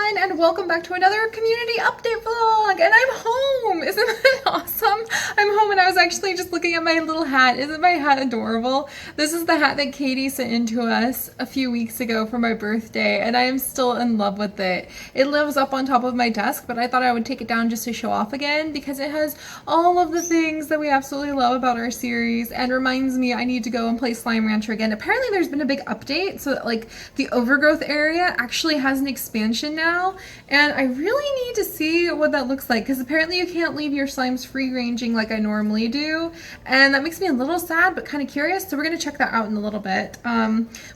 everyone, and welcome back to another community update vlog. And I'm home. Isn't that awesome? I'm home, and I was actually just looking at my little hat. Isn't my hat adorable? This is the hat that Katie sent in to us a few weeks ago for my birthday, and I am still in love with it. It lives up on top of my desk, but I thought I would take it down just to show off again because it has all of the things that we absolutely love about our series and reminds me I need to go and play Slime Rancher again. Apparently there's been a big update so that like the overgrowth area actually has an expansion now, and I really need to see what that looks like because apparently you can't leave your slimes free ranging like I normally do, and that makes me a little sad but kind of curious, so we're going to check that out in a little bit.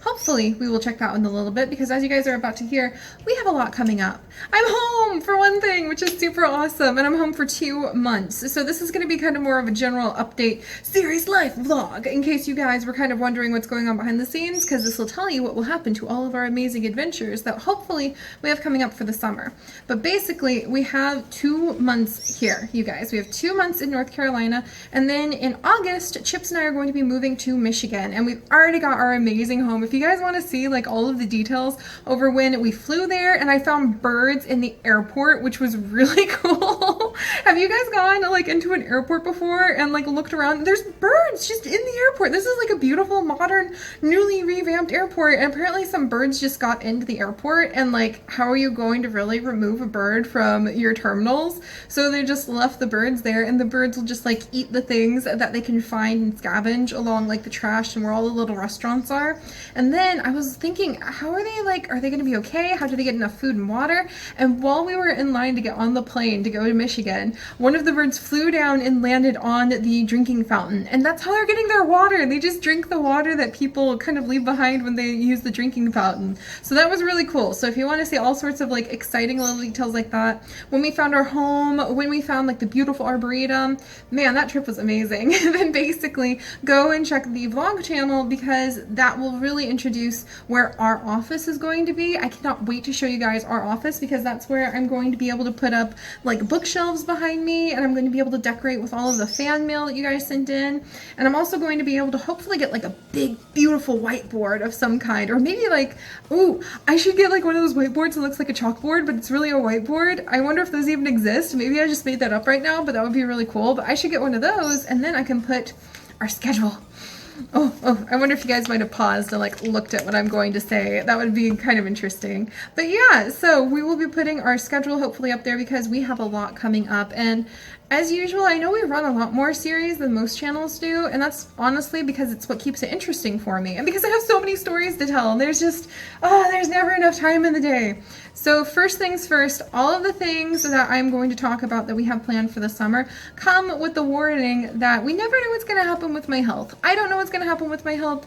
Hopefully we will check that out in a little bit because as you guys are about to hear, we have a lot coming up. I'm home for one thing, which is super awesome, and I'm home for 2 months, so this is going to be kind of more of a general update series life vlog in case you guys were kind of wondering what's going on behind the scenes, because this will tell you what will happen to all of our amazing adventures that hopefully we have coming up for the summer. But basically we have 2 months here, you guys. We have 2 months in North Carolina, and then in August Chips and I are going to be moving to Michigan, and we've already got our amazing home. If you guys want to see like all of the details over when we flew there, and I found birds in the airport, which was really cool. Have you guys gone like into an airport before and like looked around? There's birds just in the airport. This is like a beautiful modern newly revamped airport, and apparently some birds just got into the airport, and like how are you going to really remove a bird from your terminals? So they just left the birds there, and the birds will just like eat the things that they can find and scavenge along like the trash and where all the little restaurants are. And then I was thinking, how are they, like, are they going to be okay? How do they get enough food and water? And while we were in line to get on the plane to go to Michigan, one of the birds flew down and landed on the drinking fountain, and that's how they're getting their water. They just drink the water that people kind of leave behind when they use the drinking fountain. So that was really cool. So if you want to see all sorts of like exciting little details like that, when we found our home, when we found like the beautiful arboretum, man, that trip was amazing. Then basically go and check the vlog channel because that will really introduce where our office is going to be. I cannot wait to show you guys our office because that's where I'm going to be able to put up like bookshelves behind me, and I'm going to be able to decorate with all of the fan mail that you guys sent in, and I'm also going to be able to hopefully get like a big beautiful whiteboard of some kind, or maybe like, ooh, I should get like one of those whiteboards that looks like a chalkboard but it's really a whiteboard. I wonder if those even exist. Maybe I just made that up right now, but that would be really cool. But I should get one of those, and then I can put our schedule. Oh, I wonder if you guys might have paused and like looked at what I'm going to say. That would be kind of interesting. But yeah, so we will be putting our schedule hopefully up there because we have a lot coming up. And as usual, I know we run a lot more series than most channels do, and that's honestly because it's what keeps it interesting for me. And because I have so many stories to tell, there's just, there's never enough time in the day. So first things first, all of the things that I'm going to talk about that we have planned for the summer come with the warning that we never know what's going to happen with my health. I don't know what's going to happen with my health.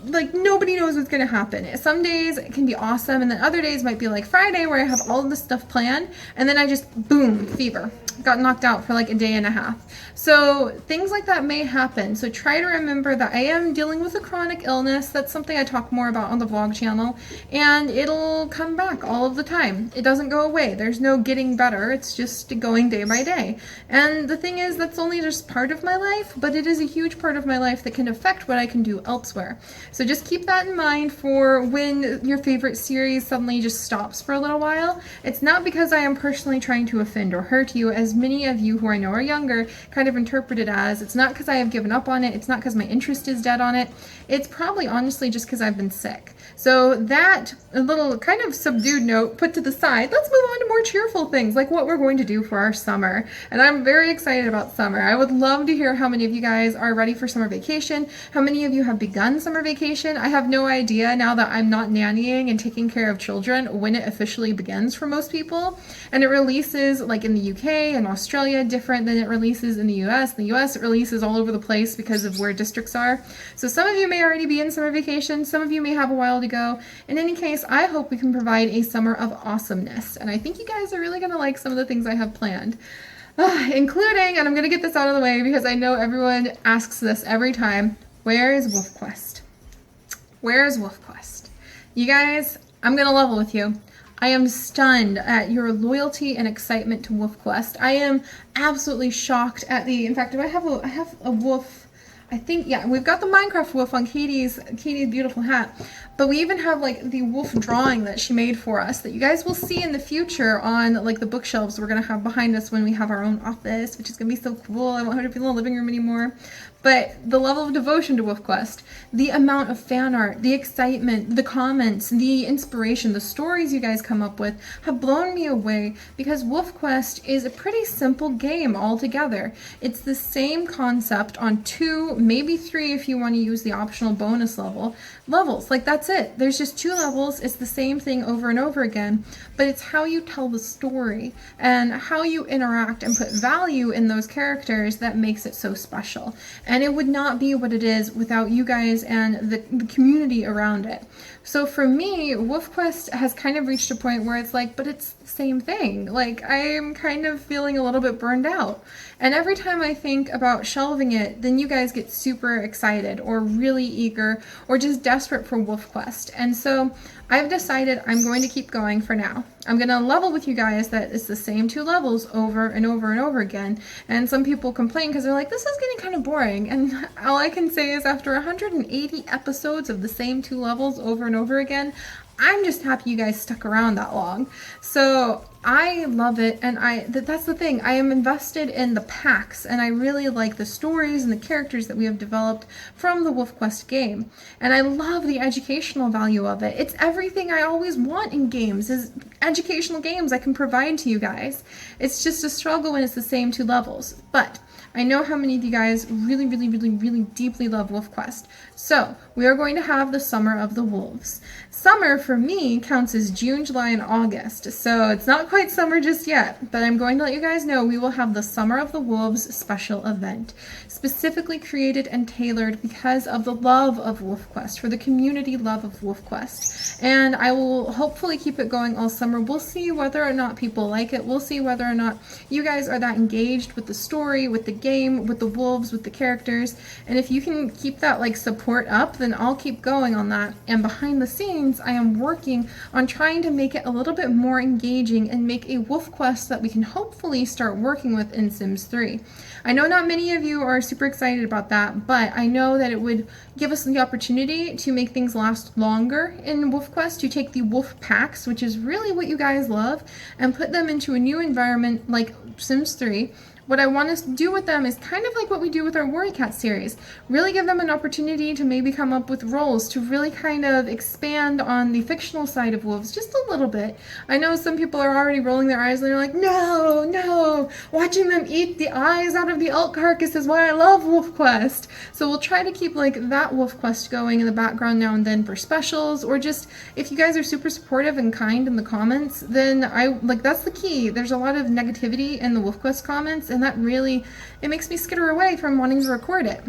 Like, nobody knows what's going to happen. Some days it can be awesome, and then other days might be like Friday where I have all of this stuff planned, and then I just, boom, fever. Got knocked out for like a day and a half. So things like that may happen. So try to remember that I am dealing with a chronic illness. That's something I talk more about on the vlog channel, and it'll come back all of the time. It doesn't go away. There's no getting better. It's just going day by day. And the thing is, that's only just part of my life, but it is a huge part of my life that can affect what I can do elsewhere. So just keep that in mind for when your favorite series suddenly just stops for a little while. It's not because I am personally trying to offend or hurt you, as many of you who I know are younger kind of interpret it as. It's not because I have given up on it. It's not because my interest is dead on it. It's probably honestly just because I've been sick. So that little kind of subdued note put to the side, let's move on to more cheerful things like what we're going to do for our summer. And I'm very excited about summer. I would love to hear how many of you guys are ready for summer vacation, how many of you have begun summer vacation. I have no idea now that I'm not nannying and taking care of children when it officially begins for most people. And it releases like in the UK and Australia different than it releases in the US. In the US it releases all over the place because of where districts are. So some of you may already be in summer vacation, some of you may have a while to go. In any case, I hope we can provide a summer of awesomeness, and I think you guys are really going to like some of the things I have planned. Including, and I'm going to get this out of the way because I know everyone asks this every time, where is Wolf Quest? Where is Wolf Quest? You guys, I'm going to level with you. I am stunned at your loyalty and excitement to Wolf Quest. I am absolutely shocked at in fact, I have a wolf I think, yeah, we've got the Minecraft wolf on Katie's beautiful hat, but we even have like the wolf drawing that she made for us that you guys will see in the future on like the bookshelves we're gonna have behind us when we have our own office, which is gonna be so cool. I won't have to be in the living room anymore. But the level of devotion to WolfQuest, the amount of fan art, the excitement, the comments, the inspiration, the stories you guys come up with have blown me away because WolfQuest is a pretty simple game altogether. It's the same concept on 2, maybe 3 if you want to use the optional bonus levels. Like that's it. There's just 2 levels. It's the same thing over and over again, but it's how you tell the story and how you interact and put value in those characters that makes it so special. And it would not be what it is without you guys and the community around it. So for me, WolfQuest has kind of reached a point where it's like, but it's the same thing. Like I'm kind of feeling a little bit burned out. And every time I think about shelving it, then you guys get super excited or really eager or just desperate for WolfQuest. And so I've decided I'm going to keep going for now. I'm going to level with you guys that it's the same 2 levels over and over and over again. And some people complain because they're like, this is getting kind of boring. And all I can say is after 180 episodes of the same 2 levels over and over again, I'm just happy you guys stuck around that long. So I love it, and that's the thing. I am invested in the packs, and I really like the stories and the characters that we have developed from the WolfQuest game. And I love the educational value of it. It's everything I always want in games, is educational games I can provide to you guys. It's just a struggle when it's the same 2 levels. But I know how many of you guys really, really, really, really deeply love WolfQuest. So we are going to have the Summer of the Wolves. Summer for me counts as June, July, and August. So it's not quite summer just yet, but I'm going to let you guys know we will have the Summer of the Wolves special event, specifically created and tailored because of the love of WolfQuest, for the community love of WolfQuest. And I will hopefully keep it going all summer. We'll see whether or not people like it. We'll see whether or not you guys are that engaged with the story, with the game, with the wolves, with the characters. And if you can keep that like support up, then I'll keep going on that. And behind the scenes, I am working on trying to make it a little bit more engaging and make a wolf quest that we can hopefully start working with in Sims 3. I know not many of you are super excited about that, but I know that it would give us the opportunity to make things last longer in WolfQuest, to take the wolf packs, which is really what you guys love, and put them into a new environment like Sims 3. What I want to do with them is kind of like what we do with our Warrior Cat series. Really give them an opportunity to maybe come up with roles to really kind of expand on the fictional side of wolves just a little bit. I know some people are already rolling their eyes and they're like, no, no, watching them eat the eyes out of the elk carcass is why I love WolfQuest. So we'll try to keep like that WolfQuest going in the background now and then for specials, or just if you guys are super supportive and kind in the comments, then that's the key. There's a lot of negativity in the WolfQuest comments, and that really, it makes me skitter away from wanting to record it.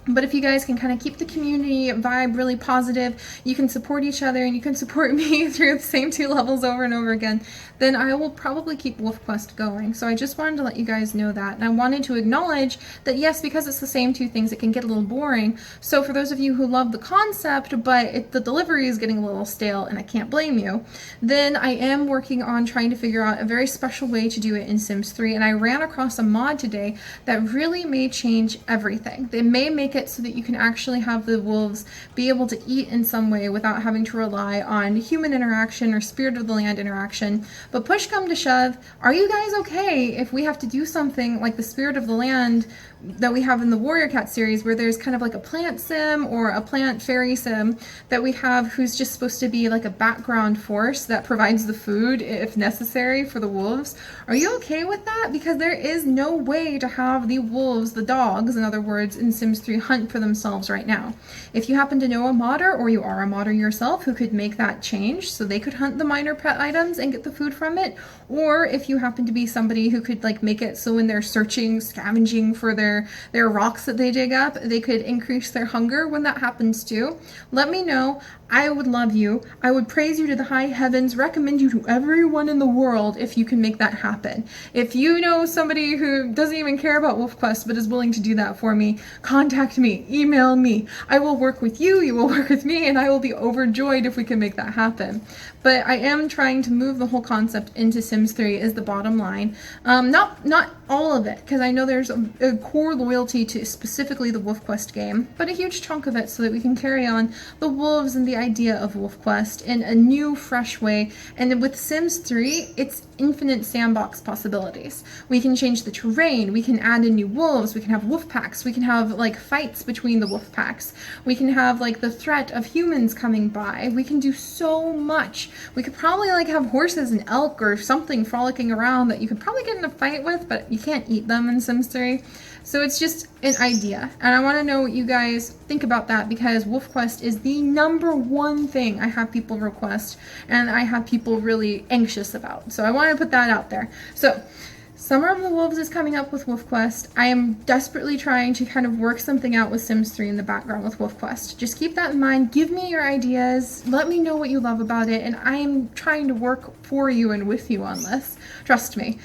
But if you guys can kind of keep the community vibe really positive, you can support each other and you can support me through the same 2 levels over and over again, then I will probably keep WolfQuest going. So I just wanted to let you guys know that. And I wanted to acknowledge that yes, because it's the same 2 things, it can get a little boring. So for those of you who love the concept, but the delivery is getting a little stale, and I can't blame you, then I am working on trying to figure out a very special way to do it in Sims 3. And I ran across a mod today that really may change everything. They may make it so that you can actually have the wolves be able to eat in some way without having to rely on human interaction or spirit of the land interaction. But push come to shove, are you guys okay if we have to do something like the spirit of the land that we have in the Warrior Cat series, where there's kind of like a plant sim or a plant fairy sim that we have, who's just supposed to be like a background force that provides the food if necessary for the wolves? Are you okay with that? Because there is no way to have the wolves, the dogs in other words, in Sims 3 hunt for themselves right now. If you happen to know a modder, or you are a modder yourself who could make that change so they could hunt the minor pet items and get the food from it, or if you happen to be somebody who could like make it so when they're searching, scavenging for their rocks that they dig up, they could increase their hunger when that happens too, let me know. I would love you. I would praise you to the high heavens, recommend you to everyone in the world if you can make that happen. If you know somebody who doesn't even care about WolfQuest but is willing to do that for me, contact me, email me. I will work with you, you will work with me, and I will be overjoyed if we can make that happen. But I am trying to move the whole concept into Sims 3 is the bottom line. Not all of it, because I know there's a core loyalty to specifically the WolfQuest game, but a huge chunk of it so that we can carry on the wolves and the idea of WolfQuest in a new, fresh way. And with Sims 3, it's infinite sandbox possibilities. We can change the terrain, we can add in new wolves, we can have wolf packs, we can have like fights between the wolf packs, we can have like the threat of humans coming by, we can do so much. We could probably like have horses and elk or something frolicking around that you could probably get in a fight with, but you can't eat them in Sims 3. So it's just an idea, and I want to know what you guys think about that, because WolfQuest is the #1 thing I have people request and I have people really anxious about. So I want to put that out there. So Summer of the Wolves is coming up with WolfQuest. I am desperately trying to kind of work something out with Sims 3 in the background with WolfQuest. Just keep that in mind. Give me your ideas. Let me know what you love about it, and I am trying to work for you and with you on this. Trust me.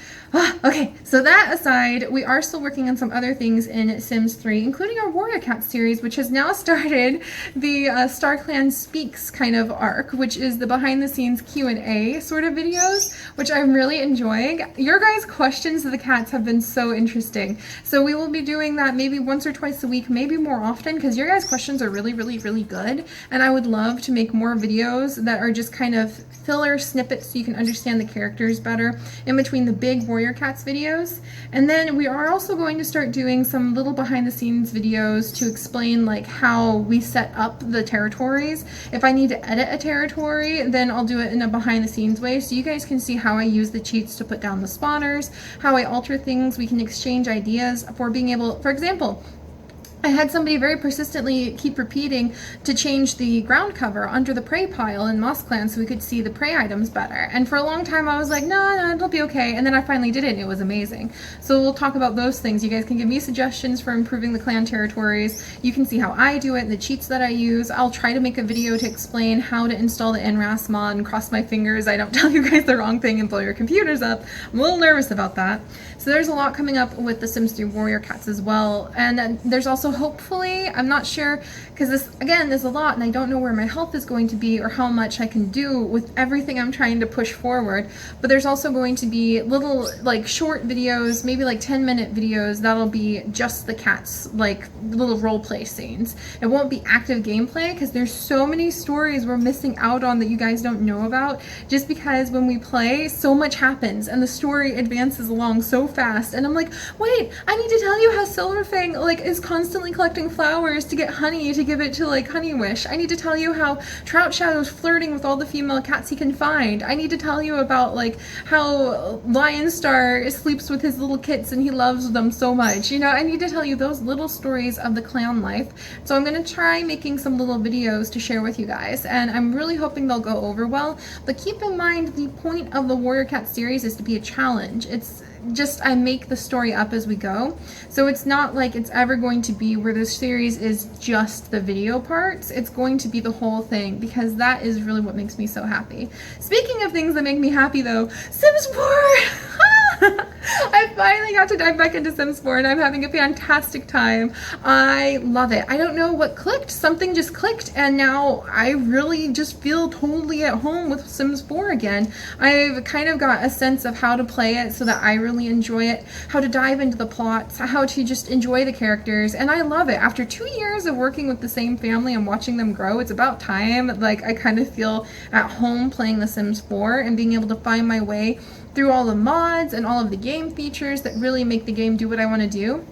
Okay, so that aside, we are still working on some other things in Sims 3, including our Warrior Cat series, which has now started the StarClan Speaks kind of arc, which is the behind-the-scenes Q&A sort of videos, which I'm really enjoying. Your guys' questions of the cats have been so interesting. So we will be doing that maybe once or twice a week, maybe more often, because your guys' questions are really, really, really good, and I would love to make more videos that are just kind of filler snippets so you can understand the characters better in between the big Warrior Cats videos. And then we are also going to start doing some little behind the scenes videos to explain like how we set up the territories. If I need to edit a territory, then I'll do it in a behind the scenes way so you guys can see how I use the cheats to put down the spawners, how I alter things. We can exchange ideas for being able, for example, I had somebody very persistently keep repeating to change the ground cover under the prey pile in Moss Clan so we could see the prey items better. And for a long time I was like, no, it'll be okay. And then I finally did it and it was amazing. So we'll talk about those things. You guys can give me suggestions for improving the clan territories. You can see how I do it and the cheats that I use. I'll try to make a video to explain how to install the NRAS mod and cross my fingers I don't tell you guys the wrong thing and blow your computers up. I'm a little nervous about that. So there's a lot coming up with the Sims 3 Warrior Cats as well. And there's also hopefully, I'm not sure, because this, again, there's a lot and I don't know where my health is going to be or how much I can do with everything I'm trying to push forward. But there's also going to be little like short videos, maybe like 10-minute videos that'll be just the cats, like little role play scenes. It won't be active gameplay because there's so many stories we're missing out on that you guys don't know about, just because when we play so much happens and the story advances along so fast, and I'm like, wait, I need to tell you how Silverfang like is constantly collecting flowers to get honey to give it to like Honey Wish. I need to tell you how Trout Shadow's flirting with all the female cats he can find. I need to tell you about like how Lion Star sleeps with his little kits and he loves them so much. You know, I need to tell you those little stories of the clan life. So I'm going to try making some little videos to share with you guys, and I'm really hoping they'll go over well. But keep in mind, the point of the Warrior Cat series is to be a challenge. It's just I make the story up as we go, so it's not like it's ever going to be where this series is just the video parts. It's going to be the whole thing, because that is really what makes me so happy. Speaking of things that make me happy though, Sims 4! I finally got to dive back into Sims 4 and I'm having a fantastic time. I love it. I don't know what clicked. Something just clicked and now I really just feel totally at home with Sims 4 again. I've kind of got a sense of how to play it so that I really enjoy it, how to dive into the plots, how to just enjoy the characters, and I love it. After 2 years of working with the same family and watching them grow, it's about time. Like, I kind of feel at home playing The Sims 4 and being able to find my way through all the mods and all of the game features that really make the game do what I want to do.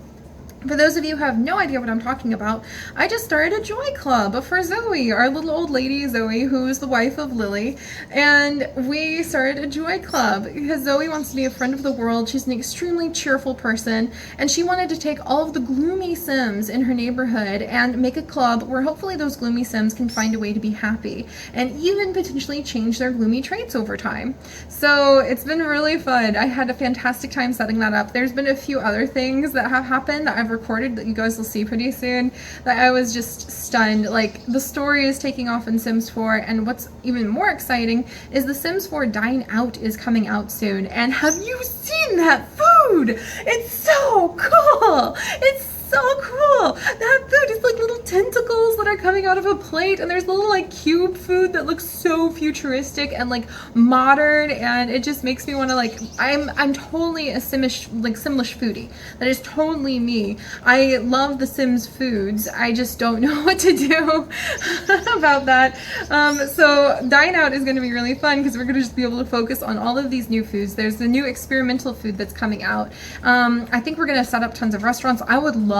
For those of you who have no idea what I'm talking about, I just started a Joy Club for Zoe, our little old lady Zoe, who's the wife of Lily, and we started a Joy Club because Zoe wants to be a friend of the world. She's an extremely cheerful person, and she wanted to take all of the gloomy Sims in her neighborhood and make a club where hopefully those gloomy Sims can find a way to be happy and even potentially change their gloomy traits over time. So it's been really fun. I had a fantastic time setting that up. There's been a few other things that have happened that I've have recorded that you guys will see pretty soon that I was just stunned. Like, the story is taking off in Sims 4, and what's even more exciting is the Sims 4 Dine Out is coming out soon. And have you seen that food? It's so cool! It's so cool. That food is like little tentacles that are coming out of a plate, and there's little like cube food that looks so futuristic and like modern, and it just makes me want to like, I'm totally a Simish foodie. That is totally me. I love the Sims foods. I just don't know what to do about that. So Dine Out is going to be really fun because we're going to just be able to focus on all of these new foods. There's the new experimental food that's coming out. I think we're going to set up tons of restaurants. I would love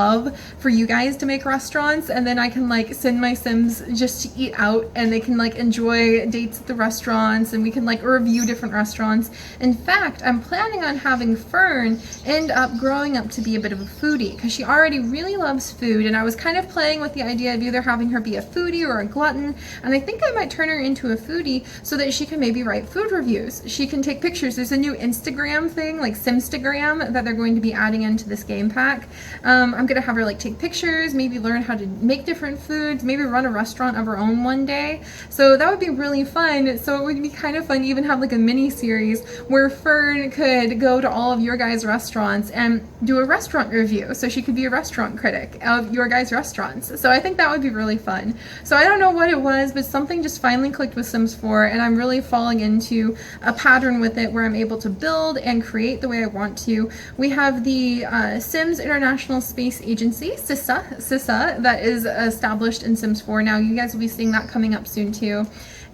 for you guys to make restaurants, and then I can like send my Sims just to eat out, and they can like enjoy dates at the restaurants, and we can like review different restaurants. In fact, I'm planning on having Fern end up growing up to be a bit of a foodie because she already really loves food, and I was kind of playing with the idea of either having her be a foodie or a glutton, and I think I might turn her into a foodie so that she can maybe write food reviews. She can take pictures. There's a new Instagram thing, like Simstagram, that they're going to be adding into this game pack. I'm gonna have her like take pictures, maybe learn how to make different foods, maybe run a restaurant of her own one day. So that would be really fun. So it would be kind of fun to even have like a mini series where Fern could go to all of your guys' restaurants and do a restaurant review. So she could be a restaurant critic of your guys' restaurants. So I think that would be really fun. So I don't know what it was, but something just finally clicked with Sims 4, and I'm really falling into a pattern with it where I'm able to build and create the way I want to. We have the Sims International Space Agency, CISA, that is established in Sims 4 now. You guys will be seeing that coming up soon too.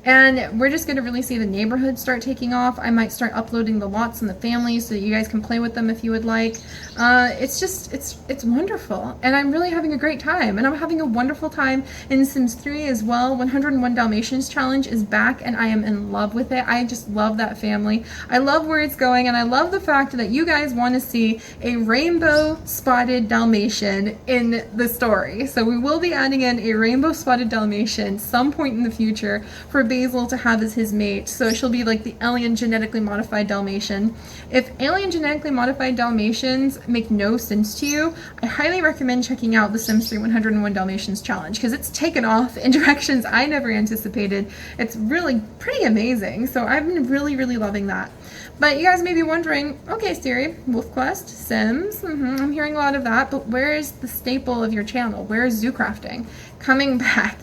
And we're just going to really see the neighborhood start taking off. I might start uploading the lots and the families so that you guys can play with them if you would like. It's wonderful. And I'm really having a great time. And I'm having a wonderful time in Sims 3 as well. 101 Dalmatians challenge is back, and I am in love with it. I just love that family. I love where it's going, and I love the fact that you guys want to see a rainbow spotted Dalmatian in the story. So we will be adding in a rainbow spotted Dalmatian some point in the future for Basil to have as his mate. So she'll be like the alien genetically modified Dalmatian. If alien genetically modified Dalmatians make no sense to you, I highly recommend checking out the Sims 3 101 Dalmatians challenge because it's taken off in directions I never anticipated. It's really pretty amazing. So I've been really, really loving that. But you guys may be wondering, okay, Seri, WolfQuest, Sims, I'm hearing a lot of that, but where is the staple of your channel? Where is zoo crafting? Coming back.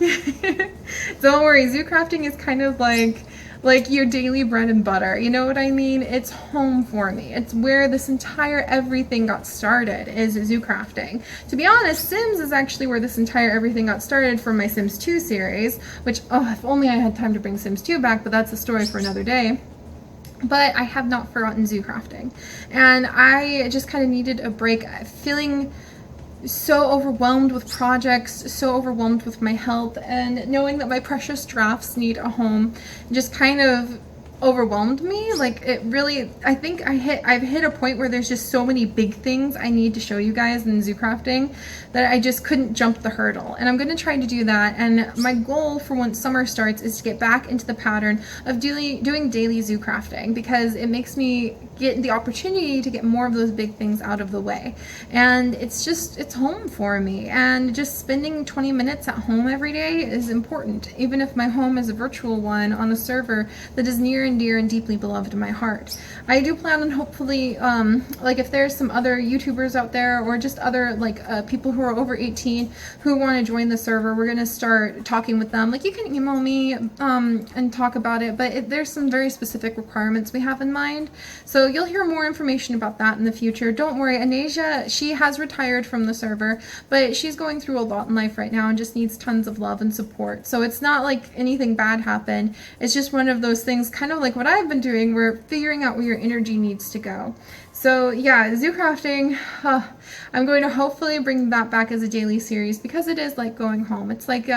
Don't worry, zoo crafting is kind of like your daily bread and butter. You know what I mean? It's home for me. It's where this entire everything got started, is zoo crafting. To be honest, Sims is actually where this entire everything got started from my Sims 2 series, which, oh, if only I had time to bring Sims 2 back, but that's a story for another day. But I have not forgotten zoo crafting, and I just kind of needed a break. Feeling so overwhelmed with projects, so overwhelmed with my health, and knowing that my precious drafts need a home just kind of overwhelmed me. Like, it really, I think I've hit a point where there's just so many big things I need to show you guys in zoo crafting that I just couldn't jump the hurdle, and I'm going to try to do that. And my goal for once summer starts is to get back into the pattern of doing daily zoo crafting, because it makes me get the opportunity to get more of those big things out of the way. And it's home for me, and just spending 20 minutes at home every day is important, even if my home is a virtual one on a server that is near and dear and deeply beloved in my heart. I do plan on hopefully, like, if there's some other YouTubers out there, or just other people who are over 18 who want to join the server, we're going to start talking with them. Like, you can email me and talk about it, but there's some very specific requirements we have in mind. So you'll hear more information about that in the future. Don't worry, Anasia, she has retired from the server, but she's going through a lot in life right now and just needs tons of love and support. So it's not like anything bad happened. It's just one of those things, kind of like what I've been doing, where figuring out where your energy needs to go. So yeah, zoo crafting, I'm going to hopefully bring that back as a daily series, because it is like going home. It's like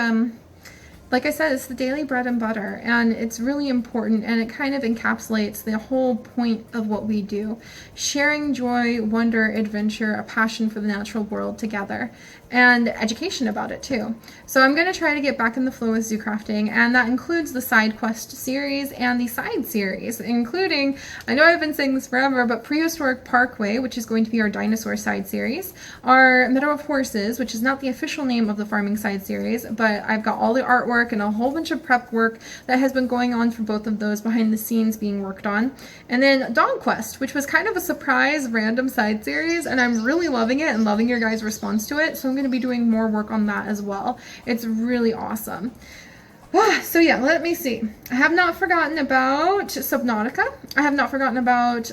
like I said, it's the daily bread and butter, and it's really important, and it kind of encapsulates the whole point of what we do. Sharing joy, wonder, adventure, a passion for the natural world together, and education about it too. So I'm going to try to get back in the flow with zoo crafting, and that includes the side quest series and the side series, including, I know I've been saying this forever, but Prehistoric Parkway, which is going to be our dinosaur side series, our Meadow of Horses, which is not the official name of the farming side series, but I've got all the artwork and a whole bunch of prep work that has been going on for both of those behind the scenes being worked on. And then Dog Quest, which was kind of a surprise random side series, and I'm really loving it and loving your guys' response to it. So I'm going to be doing more work on that as well. It's really awesome. So yeah, let me see. I have not forgotten about Subnautica. I have not forgotten about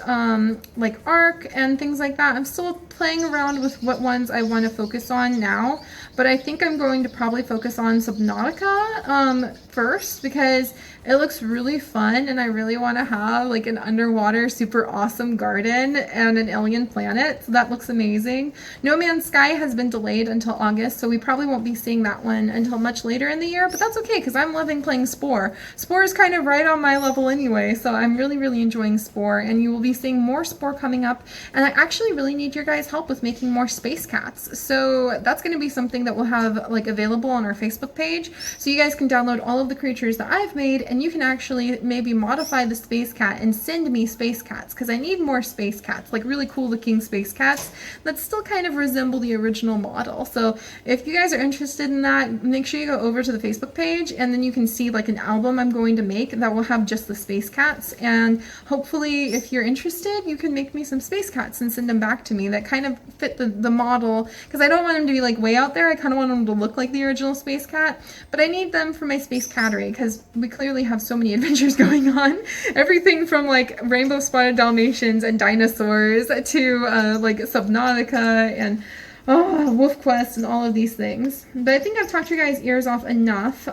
like Ark and things like that. I'm still playing around with what ones I want to focus on now, but I think I'm going to probably focus on Subnautica first because it looks really fun, and I really want to have like an underwater super awesome garden and an alien planet. So that looks amazing. No Man's Sky has been delayed until August, so we probably won't be seeing that one until much later in the year, but that's okay because I'm loving playing Spore. Spore is kind of right on my level anyway, so I'm really enjoying Spore, and you will be seeing more Spore coming up, and I actually really need your guys' help with making more space cats. So that's going to be something that we'll have like available on our Facebook page, so you guys can download all of the creatures that I've made, and you can actually maybe modify the space cat and send me space cats, because I need more space cats, like really cool looking space cats that still kind of resemble the original model. So if you guys are interested in that, make sure you go over to the Facebook page, and then you can see like an album I'm going to make that will have just the space cats, and hopefully if you're interested you can make me some space cats and send them back to me that kind of fit the model, because I don't want them to be like way out there. I kind of want them to look like the original space cat, but I need them for my space cattery because we clearly have so many adventures going on. Everything from like rainbow spotted Dalmatians and dinosaurs to like Subnautica and Wolf Quest and all of these things. But I think I've talked your guys' ears off enough.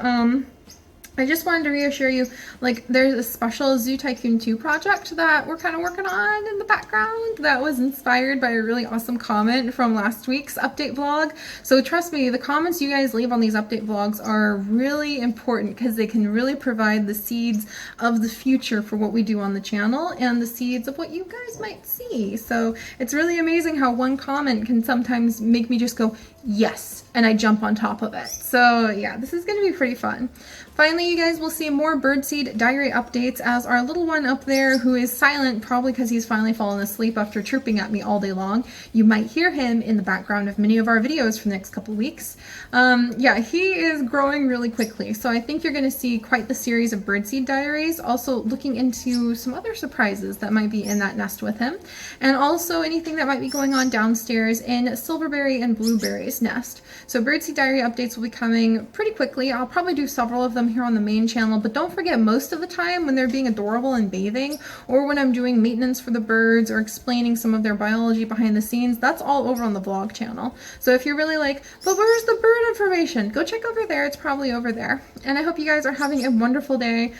I just wanted to reassure you, like, there's a special Zoo Tycoon 2 project that we're kind of working on in the background that was inspired by a really awesome comment from last week's update vlog. So trust me, the comments you guys leave on these update vlogs are really important because they can really provide the seeds of the future for what we do on the channel and the seeds of what you guys might see. So it's really amazing how one comment can sometimes make me just go, yes, and I jump on top of it. So yeah, this is going to be pretty fun. Finally, you guys will see more birdseed diary updates as our little one up there, who is silent probably because he's finally fallen asleep after chirping at me all day long. You might hear him in the background of many of our videos for the next couple weeks. Yeah, he is growing really quickly, so I think you're going to see quite the series of birdseed diaries, also looking into some other surprises that might be in that nest with him, and also anything that might be going on downstairs in Silverberry and Blueberry's nest. So birdseed diary updates will be coming pretty quickly. I'll probably do several of them here on the main channel, but don't forget, most of the time when they're being adorable and bathing, or when I'm doing maintenance for the birds or explaining some of their biology behind the scenes, that's all over on the vlog channel. So if you're really like, but where's the bird information? Go check over there. It's probably over there. And I hope you guys are having a wonderful day.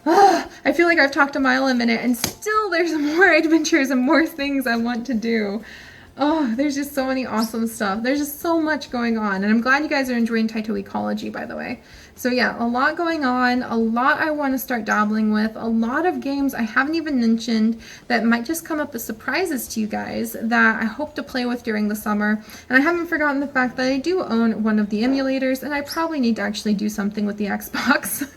I feel like I've talked a mile a minute and still there's more adventures and more things I want to do. Oh, there's just so many awesome stuff. There's just so much going on. And I'm glad you guys are enjoying Taito Ecology, by the way. So yeah, a lot going on, a lot I want to start dabbling with, a lot of games I haven't even mentioned that might just come up as surprises to you guys that I hope to play with during the summer. And I haven't forgotten the fact that I do own one of the emulators, and I probably need to actually do something with the Xbox.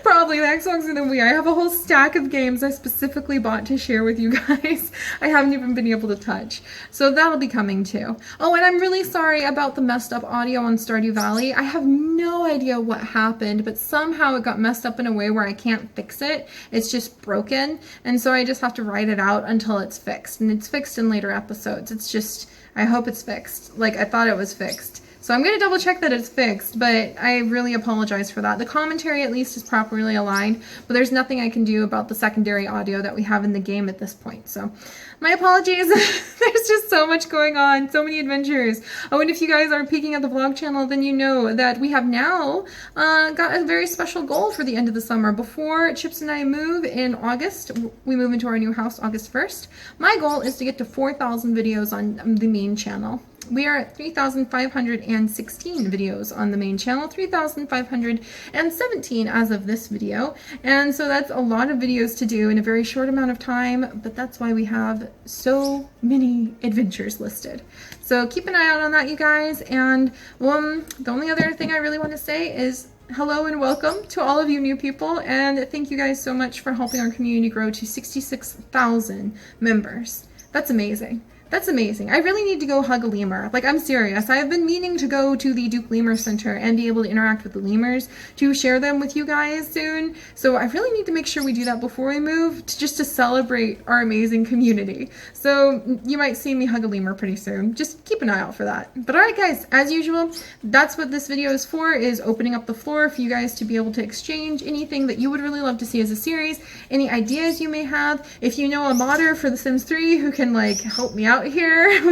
Probably the Xbox and the Wii. I have a whole stack of games I specifically bought to share with you guys. I haven't even been able to touch. So that'll be coming too. Oh, and I'm really sorry about the messed up audio on Stardew Valley. I have no idea what happened, but somehow it got messed up in a way where I can't fix it. It's just broken. And so I just have to write it out until it's fixed. And it's fixed in later episodes. It's just, I hope it's fixed. Like I thought it was fixed. So I'm going to double check that it's fixed, but I really apologize for that. The commentary at least is properly aligned, but there's nothing I can do about the secondary audio that we have in the game at this point. So my apologies. There's just so much going on, so many adventures. Oh, and if you guys are peeking at the vlog channel, then you know that we have now got a very special goal for the end of the summer. Before Chips and I move in August, we move into our new house August 1st. My goal is to get to 4,000 videos on the main channel. We are at 3,516 videos on the main channel, 3,517 as of this video. And so that's a lot of videos to do in a very short amount of time, but that's why we have so many adventures listed. So keep an eye out on that, you guys. And the only other thing I really want to say is hello and welcome to all of you new people. And thank you guys so much for helping our community grow to 66,000 members. That's amazing. That's amazing. I really need to go hug a lemur. Like, I'm serious. I have been meaning to go to the Duke Lemur Center and be able to interact with the lemurs to share them with you guys soon. So I really need to make sure we do that before we move, just to celebrate our amazing community. So you might see me hug a lemur pretty soon. Just keep an eye out for that. But all right, guys, as usual, that's what this video is for, is opening up the floor for you guys to be able to exchange anything that you would really love to see as a series, any ideas you may have. If you know a modder for The Sims 3 who can like help me out here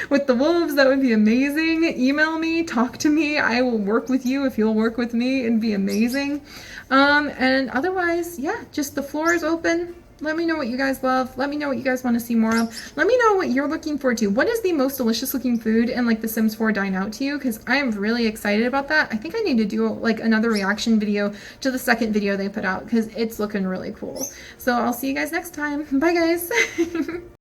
with the wolves, that would be amazing. Email me, talk to me. I will work with you if you'll work with me. It'd be amazing. And otherwise, yeah, just the floor is open. Let me know what you guys love. Let me know what you guys want to see more of. Let me know what you're looking forward to. What is the most delicious looking food in like The Sims 4 Dine Out to you? Because I am really excited about that. I think I need to do like another reaction video to the second video they put out because it's looking really cool. So I'll see you guys next time. Bye, guys.